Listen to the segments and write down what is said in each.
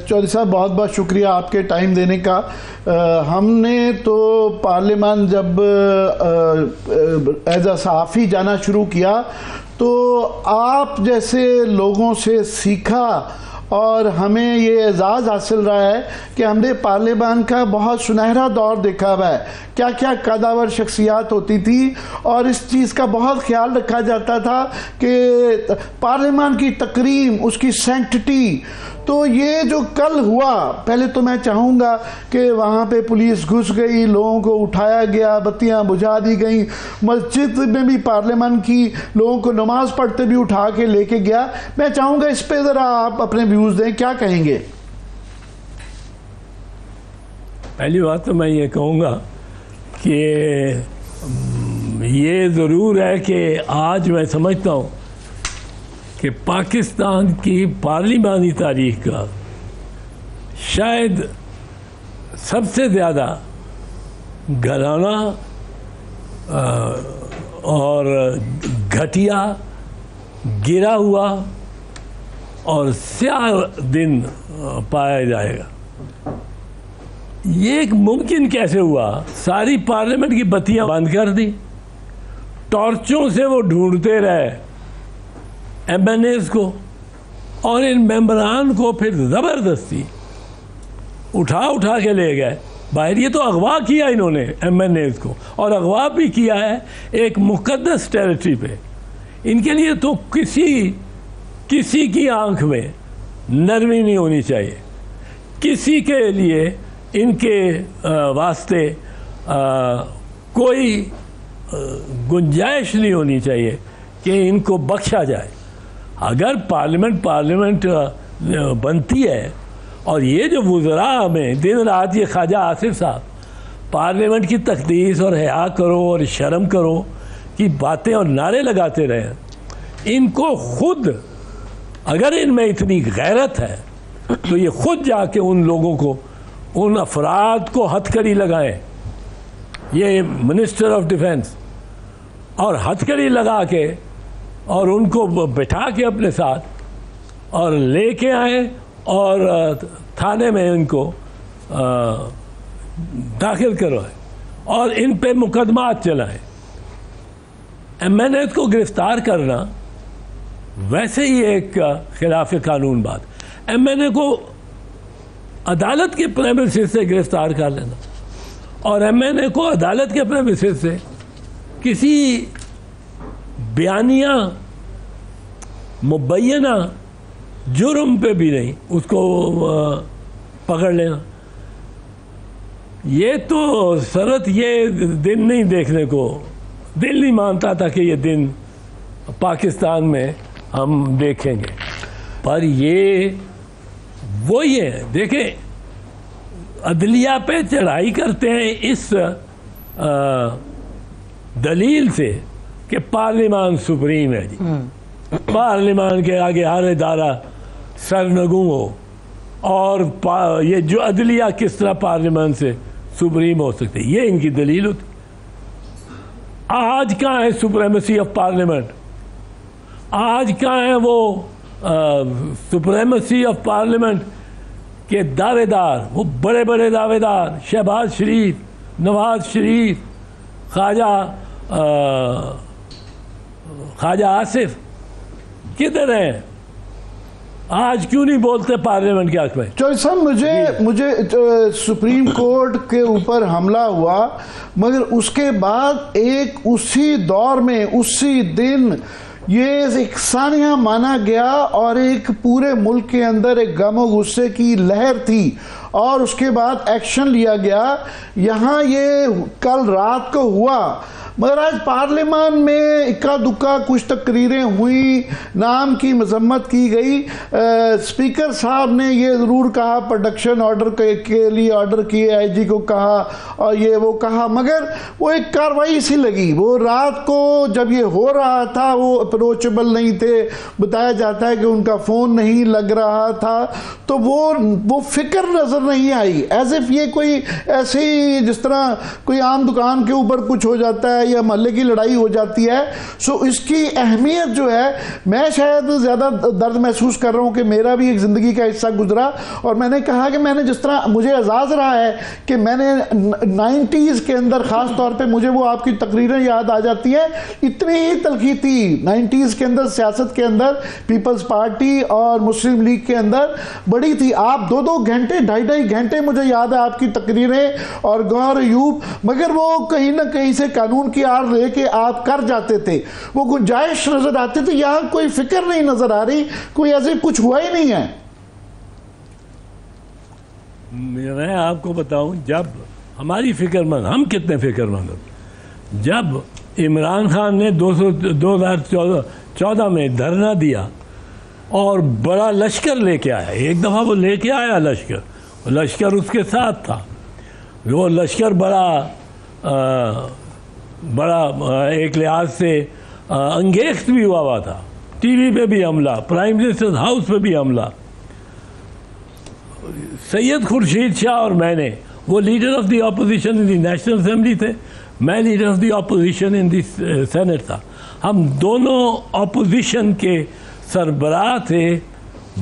चौधरी साहब, बहुत बहुत शुक्रिया आपके टाइम देने का। हमने तो पार्लियामान जब एज अ सहाफ़ी जाना शुरू किया तो आप जैसे लोगों से सीखा और हमें ये एजाज़ हासिल रहा है कि हमने पार्लियामान का बहुत सुनहरा दौर देखा हुआ है। क्या क्या कदावर शख्सियात होती थी और इस चीज़ का बहुत ख्याल रखा जाता था कि पार्लियामान की तकरीम, उसकी सैंक्टिटी। तो ये जो कल हुआ, पहले तो मैं चाहूँगा कि वहाँ पे पुलिस घुस गई, लोगों को उठाया गया, बत्तियाँ बुझा दी गई, मस्जिद में भी पार्लियामान की लोगों को नमाज पढ़ते भी उठा के लेके गया। मैं चाहूँगा इस पे ज़रा आप अपने व्यूज़ दें, क्या कहेंगे? पहली बात तो मैं ये कहूँगा कि ये ज़रूर है कि आज मैं समझता हूँ कि पाकिस्तान की पार्लिमानी तारीख का शायद सबसे ज़्यादा घराना और घटिया, गिरा हुआ और स्याह दिन पाया जाएगा। ये एक मुमकिन कैसे हुआ? सारी पार्लियामेंट की बत्तियां बंद कर दी, टॉर्चों से वो ढूंढते रहे एमएनएस को, और इन मेंबरान को फिर ज़बरदस्ती उठा के ले गए बाहर। ये तो अगवा किया इन्होंने एमएनएस को, और अगवा भी किया है एक मुक़द्दस टेरिटरी पे। इनके लिए तो किसी की आंख में नरमी नहीं होनी चाहिए, किसी के लिए इनके वास्ते कोई गुंजाइश नहीं होनी चाहिए कि इनको बख्शा जाए। अगर पार्लियामेंट बनती है, और ये जो वुज़रा में दिन रात ये ख्वाजा आसिफ साहब पार्लियामेंट की तकदीस और हया करो और शर्म करो की बातें और नारे लगाते रहे, इनको खुद, अगर इनमें इतनी गैरत है तो ये खुद जाके उन लोगों को, उन अफराद को हथकड़ी लगाएं, ये मिनिस्टर ऑफ डिफेंस, और हथकड़ी लगा के और उनको बैठा के अपने साथ और लेके आए और थाने में इनको दाखिल करवाए और इन पे मुकदमात चलाएं। एमएनएस को गिरफ्तार करना वैसे ही एक खिलाफ कानून बात। एमएनए को अदालत के प्रेमिसेस से गिरफ्तार कर लेना और एमएनए को अदालत के प्रेमिसेस से किसी बयानिया मुबैना जुर्म पे भी नहीं उसको पकड़ लेना, ये तो सरत ये दिन नहीं देखने को दिल नहीं मानता था कि ये दिन पाकिस्तान में हम देखेंगे। पर ये वही है, देखें, अदलिया पे चढ़ाई करते हैं इस दलील से कि पार्लियामान सुप्रीम है जी, पार्लियामान के आगे हर इदारा सरनगू हो, और ये जो अदलिया किस तरह पार्लियामान से सुप्रीम हो सकते, ये इनकी दलील होती। आज कहाँ है सुप्रीमेसी ऑफ पार्लियामेंट? आज कहाँ है वो सुप्रीमेसी ऑफ पार्लियामेंट के दावेदार, वो बड़े बड़े दावेदार, शहबाज शरीफ, नवाज शरीफ, ख्वाजा आसिफ, किधर हैं? आज क्यों नहीं बोलते पार्लियामेंट के हक में? चौधरी साहब, मुझे सुप्रीम कोर्ट के ऊपर हमला हुआ, मगर उसके बाद एक उसी दौर में उसी दिन ये एक सानिया माना गया और एक पूरे मुल्क के अंदर एक गम गुस्से की लहर थी और उसके बाद एक्शन लिया गया। यहाँ ये कल रात को हुआ, मगर आज पार्लियामान में इक्का दुक्का कुछ तकरीरें हुई, नाम की मजम्मत की गई। स्पीकर साहब ने ये ज़रूर कहा, प्रोडक्शन ऑर्डर के लिए ऑर्डर किए, आईजी को कहा और ये वो कहा, मगर वो एक कार्रवाई सी लगी। वो रात को जब ये हो रहा था, वो अप्रोचेबल नहीं थे, बताया जाता है कि उनका फ़ोन नहीं लग रहा था, तो वो फिक्र नज़र नहीं आई, एज इफ ये कोई ऐसे ही जिस तरह कोई आम दुकान के ऊपर कुछ हो जाता है या मोहल्ले की लड़ाई हो जाती है। सो इसकी अहमियत जो है, मैं शायद ज़्यादा दर्द महसूस कर रहा हूँ कि मेरा भी एक ज़िंदगी का हिस्सा गुजरा, और मैंने कहा कि मैंने जिस तरह मुझे एजाज़ रहा है कि मैंने 90s के अंदर ख़ास तौर पे मुझे वो आपकी तकरीरें याद आ जाती हैं, इतनी ही तलखी थी 90s के अंदर सियासत के अंदर, पीपल्स पार्टी और मुस्लिम लीग के अंदर बड़ी थी। आप 2-2 घंटे 2.5 घंटे मुझे याद है आपकी तकरीरें और गौर अयूब, मगर वो कहीं ना कहीं से कानून की आड़ लेके आप कर जाते थे, वो गुंजाइश नजर आती थी। यहाँ कोई फिक्र नहीं नजर आ रही, कोई ऐसे कुछ हुआ ही नहीं है। मैं आपको बताऊं, जब हमारी फिक्रमंद, हम कितने फिक्रमंद, जब इमरान खान ने 2014 में धरना दिया और बड़ा लश्कर लेके आया, एक दफ़ा वो लेके आया लश्कर उसके साथ था, वो लश्कर बड़ा एक लिहाज से अंगेज भी हुआ था, टीवी पे भी हमला, प्राइम मिनिस्टर हाउस पे भी हमला। सैयद खुर्शीद शाह और मैंने, वो leader of the opposition in the national assembly थे, मैं leader of the opposition in the senate था, हम दोनों ऑपोजिशन के सरबराह थे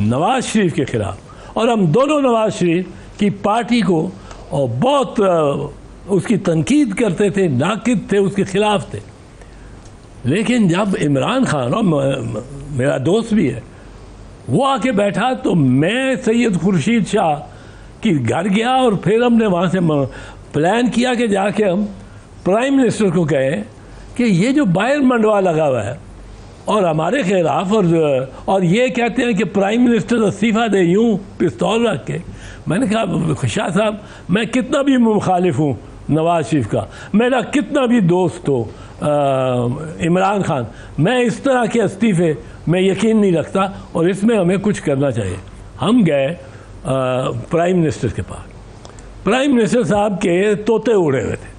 नवाज शरीफ के खिलाफ, और हम दोनों नवाज शरीफ की पार्टी को और बहुत उसकी तनकीद करते थे, नाकिद थे, उसके खिलाफ थे। लेकिन जब इमरान खान, और मेरा दोस्त भी है, वो आके बैठा, तो मैं सैयद खुर्शीद शाह की घर गया और फिर हमने वहाँ से प्लान किया कि जाके हम प्राइम मिनिस्टर को कहे कि ये जो बाहर मंडवा लगा हुआ है और हमारे खिलाफ, और ये कहते हैं कि प्राइम मिनिस्टर इस्तीफ़ा दे, यूँ पिस्तौल रख के। मैंने कहा शाह साहब, मैं कितना भी मुखालिफ हूँ नवाज शरीफ का, मेरा कितना भी दोस्त हो इमरान खान, मैं इस तरह के इस्तीफ़े में यकीन नहीं रखता और इसमें हमें कुछ करना चाहिए। हम गए प्राइम मिनिस्टर के पास, प्राइम मिनिस्टर साहब के तोते उड़े हुए थे,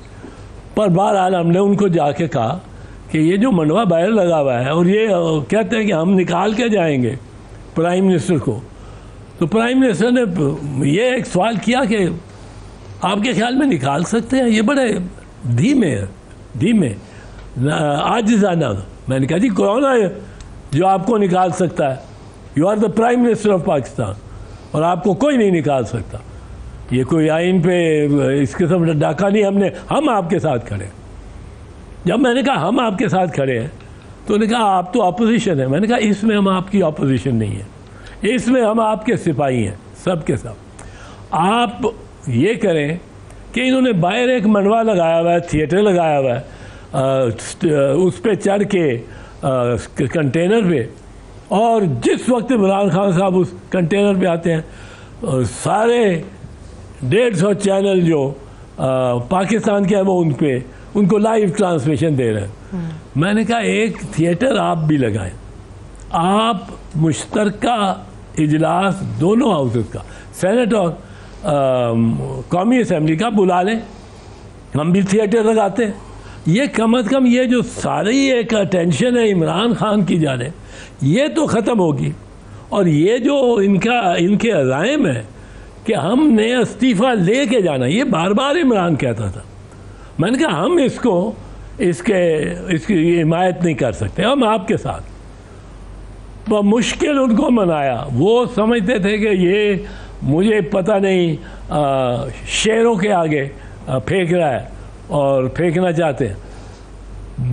पर बहरहाल हमने उनको जाके कहा कि ये जो मंडवा बाहर लगा हुआ है और ये कहते हैं कि हम निकाल के जाएंगे प्राइम मिनिस्टर को, तो प्राइम मिनिस्टर ने ये एक सवाल किया कि आपके ख्याल में निकाल सकते हैं? ये बड़े धीमे आजिज़ाना। मैंने कहा जी कौन है जो आपको निकाल सकता है? You are the prime minister of Pakistan और आपको कोई नहीं निकाल सकता। ये कोई आइन पे इस किस्म का डाका नहीं, हम आपके साथ खड़े। जब मैंने कहा हम आपके साथ खड़े हैं तो उन्होंने कहा आप तो अपोजिशन है। मैंने कहा इसमें हम आपकी अपोजिशन नहीं है, इसमें हम आपके सिपाही हैं सब के सब। आप ये करें कि इन्होंने बाहर एक मंडवा लगाया हुआ है, थिएटर लगाया हुआ है, उस पर चढ़ के कंटेनर पे, और जिस वक्त इमरान खान साहब उस कंटेनर पे आते हैं सारे 150 चैनल जो पाकिस्तान के हैं वो उनको लाइव ट्रांसमिशन दे रहे हैं। मैंने कहा एक थिएटर आप भी लगाएं, आप मुश्तरका इजलास दोनों हाउसेस का, सेनेट और कौमी असम्बली का बुला लें, हम भी थिएटर लगाते हैं। ये कम अज़ कम ये जो सारी एक अटेंशन है इमरान खान की जाने, ये तो ख़त्म होगी। और ये जो इनके अज़ाइम है कि हमने इस्तीफ़ा ले के जाना, ये बार बार इमरान कहता था। मैंने कहा हम इसकी हिमायत नहीं कर सकते, हम आपके साथ। तो मुश्किल उनको मनाया, वो समझते थे कि ये मुझे पता नहीं शेरों के आगे फेंक रहा है और फेंकना चाहते हैं।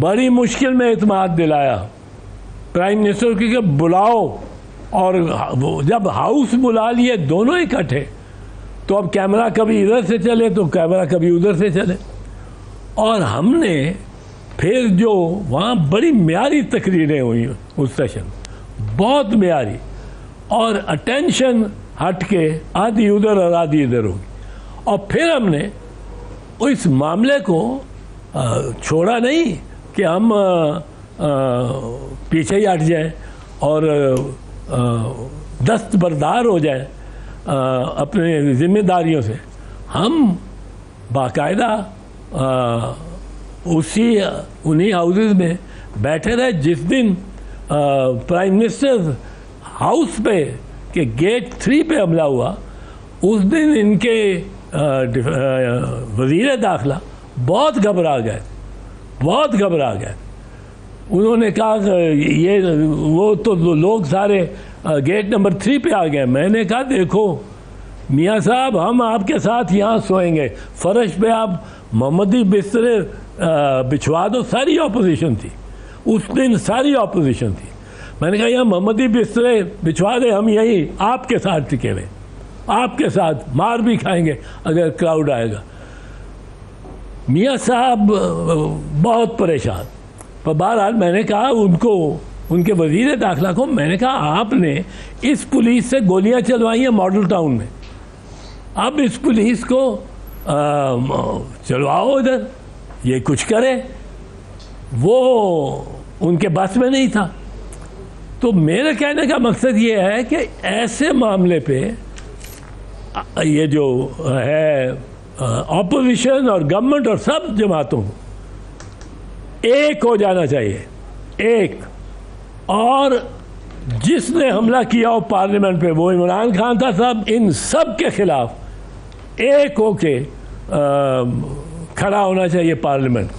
बड़ी मुश्किल में इत्मीनान दिलाया प्राइम मिनिस्टर की कि बुलाओ, और जब हाउस बुला लिए दोनों इकट्ठे, तो अब कैमरा कभी इधर से चले तो कैमरा कभी उधर से चले। और हमने फिर जो वहाँ बड़ी म्यारी तकरीरें हुई उस सेशन, बहुत म्यारी, और अटेंशन हट के आधी उधर और आधी इधर होगी। और फिर हमने इस मामले को छोड़ा नहीं कि हम पीछे ही हट जाएं और दस्तबरदार हो जाएं अपने जिम्मेदारियों से। हम बाकायदा उन्हीं हाउसेस में बैठे रहे जिस दिन प्राइम मिनिस्टर हाउस पे के गेट 3 पे हमला हुआ, उस दिन इनके वज़ीर दाखिला बहुत घबरा गए, बहुत घबरा गए। उन्होंने कहा ये वो तो लोग सारे गेट नंबर 3 पे आ गए। मैंने कहा देखो मियाँ साहब, हम आपके साथ यहाँ सोएंगे, फर्श पे आप मोहम्मदी बिस्तरे बिछवा दो। सारी ऑपोजिशन थी उस दिन, सारी ऑपोजिशन थी। मैंने कहा यहाँ मोहम्मदी बिस्तरे बिछवा दे, हम यहीं आपके साथ टिके हुए, आपके साथ मार भी खाएंगे अगर क्राउड आएगा। मियाँ साहब बहुत परेशान। पर बहरहाल मैंने कहा उनको, उनके वज़ीर दाखिला को, मैंने कहा आपने इस पुलिस से गोलियां चलवाई हैं मॉडल टाउन में, अब इस पुलिस को चलवाओ इधर, ये कुछ करे। वो उनके बस में नहीं था। तो मेरे कहने का मकसद ये है कि ऐसे मामले पे ये जो है ऑपोजिशन और गवर्नमेंट और सब जमातों को एक हो जाना चाहिए, एक। और जिसने हमला किया हो पार्लियामेंट पे, वो इमरान खान था साहब, इन सब के खिलाफ एक होके खड़ा होना चाहिए पार्लियामेंट।